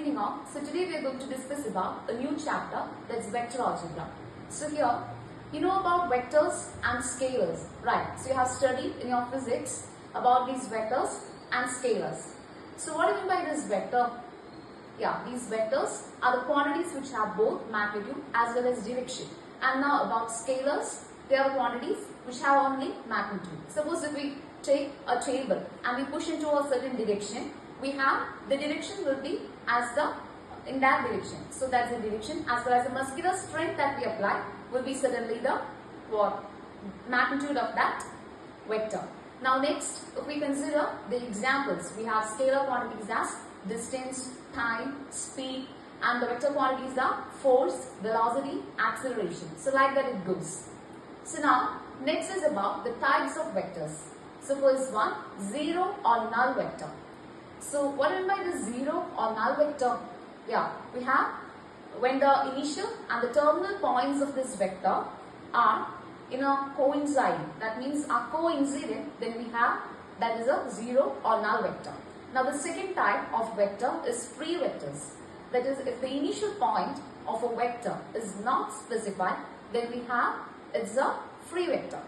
signing off. So today we are going to discuss about a new chapter, that's vector algebra. So here, you know about vectors and scalars, right? So you have studied in your physics about these vectors and scalars. So what do you mean by this vector? Yeah, these vectors are the quantities which have both magnitude as well as direction. And now about scalars, they are the quantities which have only magnitude. Suppose if we take a table and we push into a certain direction, we have the direction will be as the in that direction. So that's the direction, as well as the muscular strength that we apply will be certainly the what magnitude of that vector. Now next, if we consider the examples, we have scalar quantities as distance, time, speed, and the vector quantities are force, velocity, acceleration. So like that it goes. So now next is about the types of vectors. So first one, zero or null vector. So what do you mean by the zero or null vector? Yeah, we have when the initial and the terminal points of this vector are coinciding. That means are coincident, then we have that is a zero or null vector. Now the second type of vector is free vectors. That is, if the initial point of a vector is not specified, then we have it's a free vector.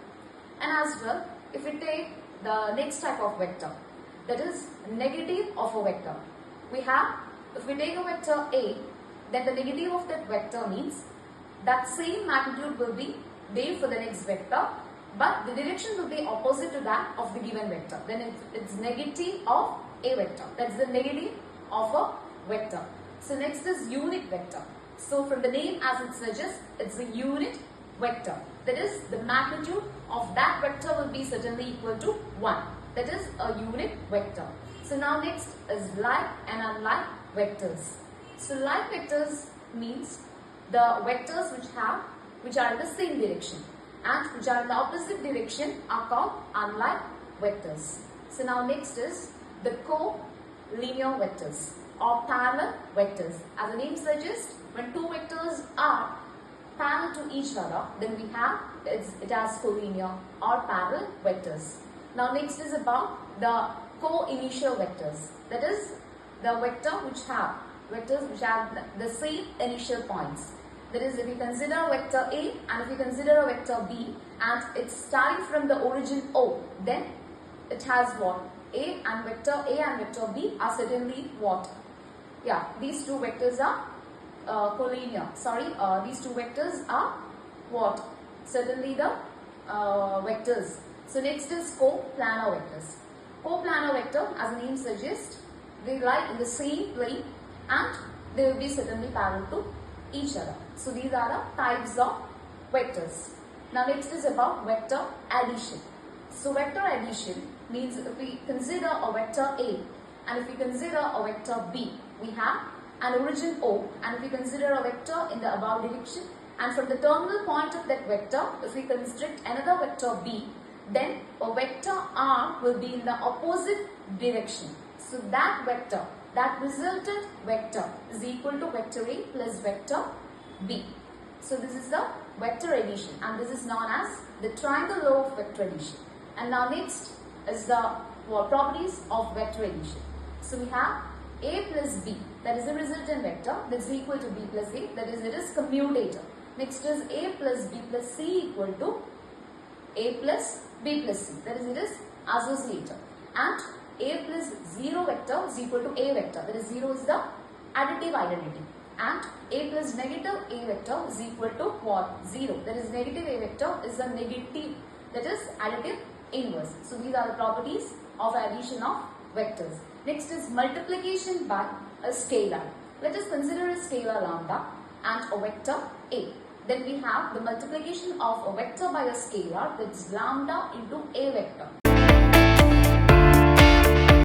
And as well, if we take the next type of vector, that is negative of a vector. We have, if we take a vector A, then the negative of that vector means that same magnitude will be there for the next vector, but the direction will be opposite to that of the given vector. Then it's negative of a vector. That's the negative of a vector. So next is unit vector. So from the name as it suggests, it's a unit vector. That is, the magnitude of that vector will be certainly equal to 1. That is a unit vector. So now next is like and unlike vectors. So like vectors means the vectors which are in the same direction, and which are in the opposite direction are called unlike vectors. So now next is the co-linear vectors or parallel vectors. As the name suggests, when two vectors are parallel to each other, then we have it has co-linear or parallel vectors. Now next is about the co-initial vectors. That is the vectors which have the same initial points. That is, if we consider vector A and if we consider a vector B and it's starting from the origin O, then it has what? A and vector B are certainly what? Yeah, these two vectors are collinear. These two vectors are what? Certainly the vectors. So next is coplanar vectors. Coplanar vector, as the name suggests, they lie in the same plane and they will be certainly parallel to each other. So these are the types of vectors. Now next is about vector addition. So vector addition means if we consider a vector A and if we consider a vector B, we have an origin O, and if we consider a vector in the above direction, and from the terminal point of that vector, if we construct another vector B, then a vector R will be in the opposite direction. So that vector, that resultant vector is equal to vector A plus vector B. So this is the vector addition, and this is known as the triangle law of vector addition. And now next is the properties of vector addition. So we have A plus B, that is the resultant vector, that is equal to B plus A, that is it is commutator. Next is A plus B plus C equal to A plus B plus C, that is it is associator. And A plus 0 vector is equal to A vector, that is 0 is the additive identity. And A plus negative A vector is equal to what? 0, that is negative A vector is the negative, that is additive inverse. So these are the properties of addition of vectors. Next is multiplication by a scalar. Let us consider a scalar lambda and a vector A. Then we have the multiplication of a vector by a scalar, which is lambda into A vector.